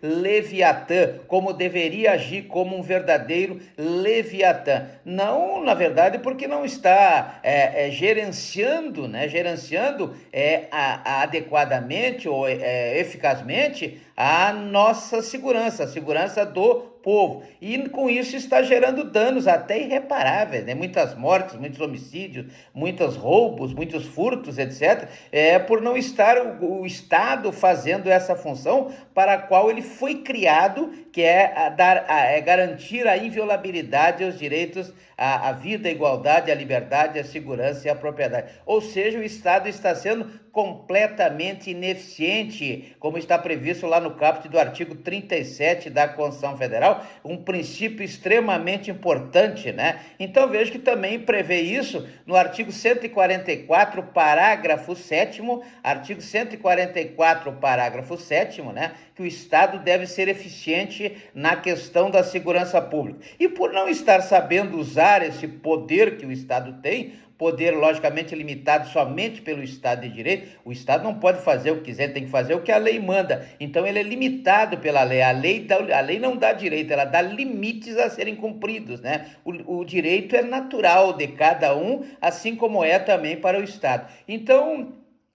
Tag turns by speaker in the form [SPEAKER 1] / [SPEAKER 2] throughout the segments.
[SPEAKER 1] Leviatã, como deveria agir como um verdadeiro Leviatã. Não, na verdade, porque não está gerenciando, né, adequadamente ou eficazmente a nossa segurança, a segurança do povo. E com isso está gerando danos até irreparáveis, né? Muitas mortes, muitos homicídios, muitos roubos, muitos furtos, etc. Por não estar o Estado fazendo essa função para a qual ele foi criado, que é garantir a inviolabilidade aos direitos à vida, à igualdade, à liberdade, à segurança e à propriedade. Ou seja, o Estado está sendo completamente ineficiente, como está previsto lá no caput do artigo 37 da Constituição Federal, um princípio extremamente importante, né? Então vejo que também prevê isso no artigo 144, parágrafo 7º, artigo 144, parágrafo 7º, né? Que o Estado deve ser eficiente na questão da segurança pública. E por não estar sabendo usar esse poder que o Estado tem, poder logicamente limitado somente pelo Estado de Direito, o Estado não pode fazer o que quiser, tem que fazer o que a lei manda. Então ele é limitado pela lei. A lei não dá direito, ela dá limites a serem cumpridos, né? O direito é natural de cada um, assim como é também para o Estado. Então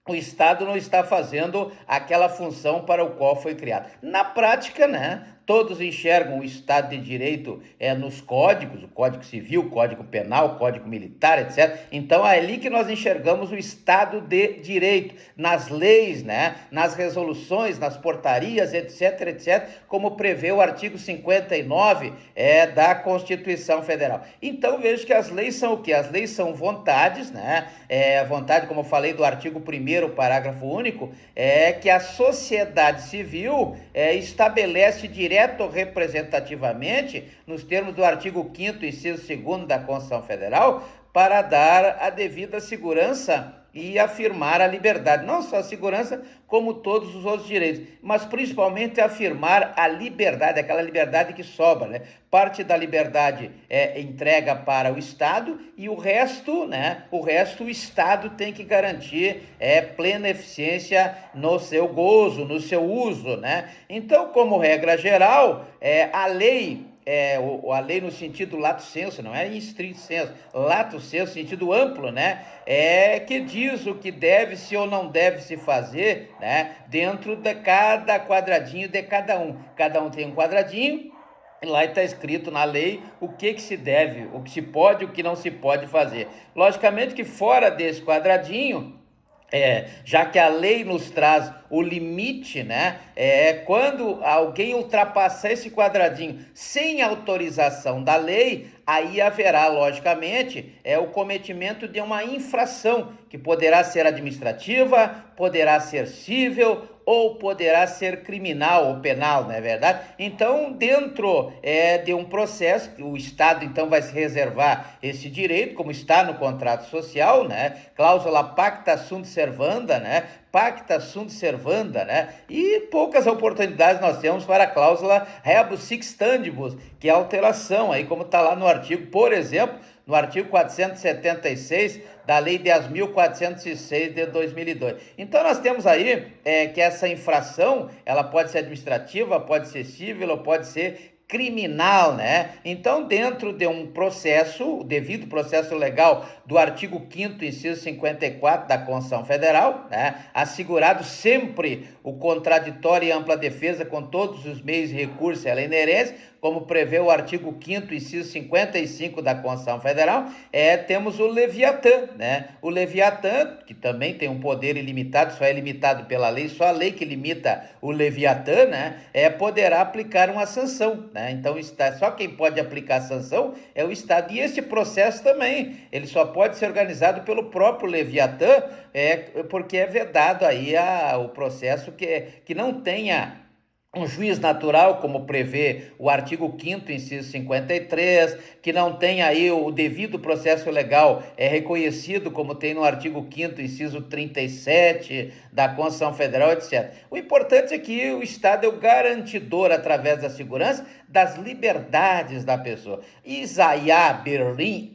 [SPEAKER 1] o Estado não está fazendo aquela função para o qual foi criado. Na prática, né, todos enxergam o Estado de Direito nos códigos, o Código Civil, o Código Penal, o Código Militar, etc. Então é ali que nós enxergamos o Estado de Direito, nas leis, né, nas resoluções, nas portarias, etc., etc., como prevê o artigo 59 da Constituição Federal. Então vejo que as leis são o quê? As leis são vontades, né? Vontade, como eu falei do artigo 1º, parágrafo único, que a sociedade civil estabelece direto ou representativamente, nos termos do artigo 5º, inciso 2º da Constituição Federal, para dar a devida segurança e afirmar a liberdade, não só a segurança, como todos os outros direitos, mas principalmente afirmar a liberdade, aquela liberdade que sobra, né? Parte da liberdade entrega para o Estado e o resto, né? O Estado tem que garantir plena eficiência no seu gozo, no seu uso, né? Então, como regra geral, a lei a lei no sentido lato sensu, não é em estrito sensu, lato sensu, sentido amplo, né? Que diz o que deve-se ou não deve-se fazer, né? Dentro de cada quadradinho de cada um. Cada um tem um quadradinho, e lá está escrito na lei o que se deve, o que se pode e o que não se pode fazer. Logicamente que fora desse quadradinho, já que a lei nos traz o limite, né? Quando alguém ultrapassar esse quadradinho sem autorização da lei, aí haverá, logicamente, o cometimento de uma infração, que poderá ser administrativa, poderá ser civil, ou poderá ser criminal ou penal, não é verdade? Então, dentro de um processo, o Estado então vai se reservar esse direito, como está no contrato social, né? Cláusula pacta sunt servanda, né? Pacta sunt servanda, né? E poucas oportunidades nós temos para a cláusula rebus sic stantibus, que é a alteração, aí como está lá no artigo, por exemplo, no artigo 476 da Lei 10.406 de 2002. Então nós temos aí que essa infração, ela pode ser administrativa, pode ser civil ou pode ser criminal, né? Então, dentro de um processo, o devido processo legal do artigo 5º, inciso 54 da Constituição Federal, né? Assegurado sempre o contraditório e ampla defesa com todos os meios e recursos à lei inerentes, como prevê o artigo 5º, inciso 55 da Constituição Federal, temos o Leviatã, né? O Leviatã, que também tem um poder ilimitado, só é limitado pela lei, só a lei que limita o Leviatã, né? Poderá aplicar uma sanção, né? Então, só quem pode aplicar a sanção é o Estado. E esse processo também, ele só pode ser organizado pelo próprio Leviatã, porque é vedado aí o processo que não tenha um juiz natural, como prevê o artigo 5º, inciso 53, que não tem aí o devido processo legal reconhecido, como tem no artigo 5º, inciso 37 da Constituição Federal, etc. O importante é que o Estado é o garantidor, através da segurança, das liberdades da pessoa. Isaiah Berlin,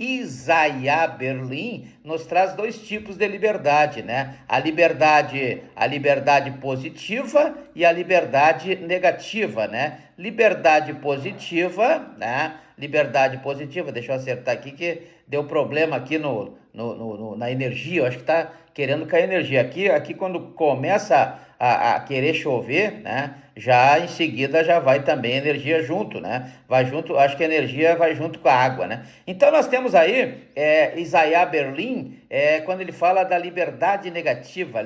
[SPEAKER 1] nos traz dois tipos de liberdade, né? A liberdade positiva e a liberdade negativa, né? Liberdade positiva, né? Liberdade positiva, deixa eu acertar aqui que deu problema aqui na energia, eu acho que tá querendo cair energia. Aqui quando começa a querer chover, né? Já em seguida já vai também energia junto, né? Vai junto, acho que a energia vai junto com a água, né? Então nós temos aí Isaiah Berlin, quando ele fala da liberdade negativa,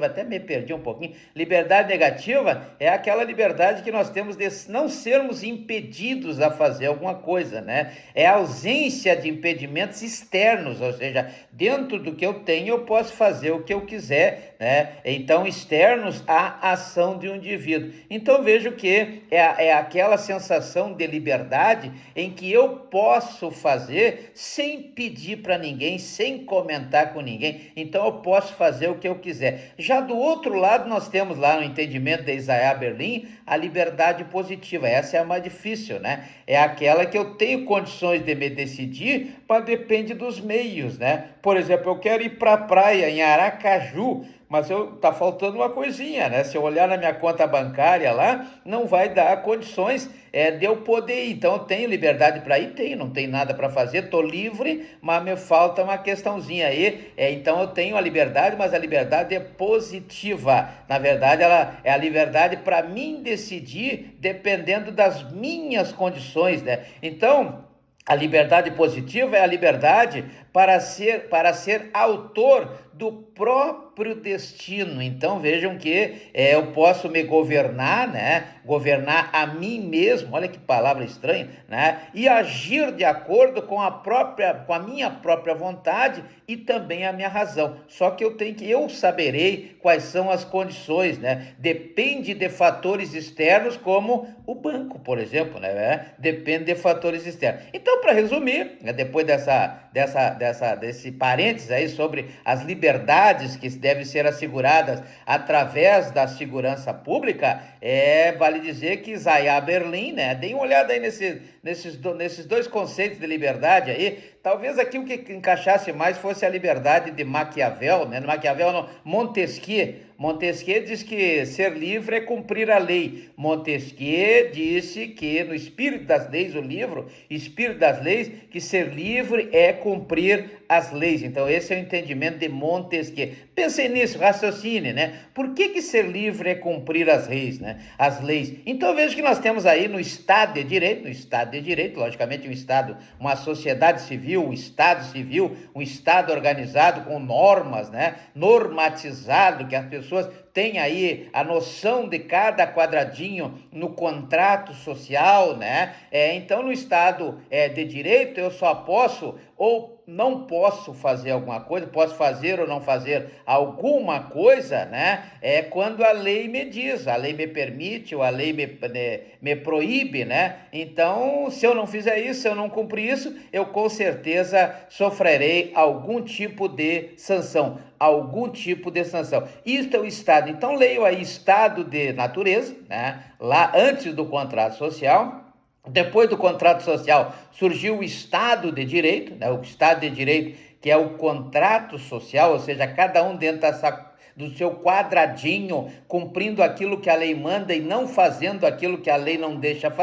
[SPEAKER 1] até me perdi um pouquinho. Liberdade negativa é aquela liberdade que nós temos de não sermos impedidos a fazer alguma coisa, né? É a ausência de impedimentos externos, ou seja, dentro do que eu tenho eu posso fazer o que eu quiser, né? Então, externos à ação de um indivíduo. Então, vejo que é aquela sensação de liberdade em que eu posso fazer sem pedir para ninguém, sem comentar com ninguém. Então, eu posso fazer o que eu quiser. Já do outro lado, nós temos lá no entendimento de Isaiah Berlin a liberdade positiva. Essa é a mais difícil, né? É aquela que eu tenho condições de me decidir, mas depende dos meios, né? Por exemplo, eu quero ir para a praia em Aracaju, mas tá faltando uma coisinha, né? Se eu olhar na minha conta bancária lá, não vai dar condições de eu poder ir. Então, eu tenho liberdade para ir? Tenho, não tenho nada para fazer, estou livre, mas me falta uma questãozinha aí. Então, eu tenho a liberdade, mas a liberdade é positiva. Na verdade, ela é a liberdade para mim decidir dependendo das minhas condições, né? Então, a liberdade positiva é a liberdade para ser autor do próprio destino. Então vejam que eu posso me governar, né? Governar a mim mesmo, olha que palavra estranha, né? E agir de acordo com a minha própria vontade e também a minha razão. Só que eu saberei quais são as condições, né? Depende de fatores externos, como o banco, por exemplo, né? Depende de fatores externos. Então, para resumir, depois desse parênteses aí sobre as liberdades que devem ser asseguradas através da segurança pública, vale dizer que Isaiah Berlin, né? Deem uma olhada aí nesses dois conceitos de liberdade aí. Talvez aqui o que encaixasse mais fosse a liberdade de Maquiavel, né? Maquiavel não, Montesquieu. Montesquieu diz que ser livre é cumprir a lei. Montesquieu disse que no Espírito das Leis, o livro Espírito das Leis, que ser livre é cumprir as leis. Então esse é o entendimento de Montesquieu. Pensem nisso, raciocine, né? Por que ser livre é cumprir as leis, né? As leis. Então veja que nós temos aí no Estado de Direito, logicamente uma sociedade civil, um Estado civil, um Estado organizado com normas, né? Normatizado, que as pessoas têm aí a noção de cada quadradinho no contrato social, né? Então no Estado de Direito eu só posso ou não posso fazer alguma coisa, posso fazer ou não fazer alguma coisa, né? Quando a lei me diz, a lei me permite ou a lei me proíbe, né? Então, se eu não fizer isso, se eu não cumprir isso, eu com certeza sofrerei algum tipo de sanção. Isto é o Estado. Então, leio aí Estado de natureza, né? Lá antes do contrato social. Depois do contrato social surgiu o Estado de Direito, né? O Estado de Direito, que é o contrato social, ou seja, cada um dentro do seu quadradinho, cumprindo aquilo que a lei manda e não fazendo aquilo que a lei não deixa fazer.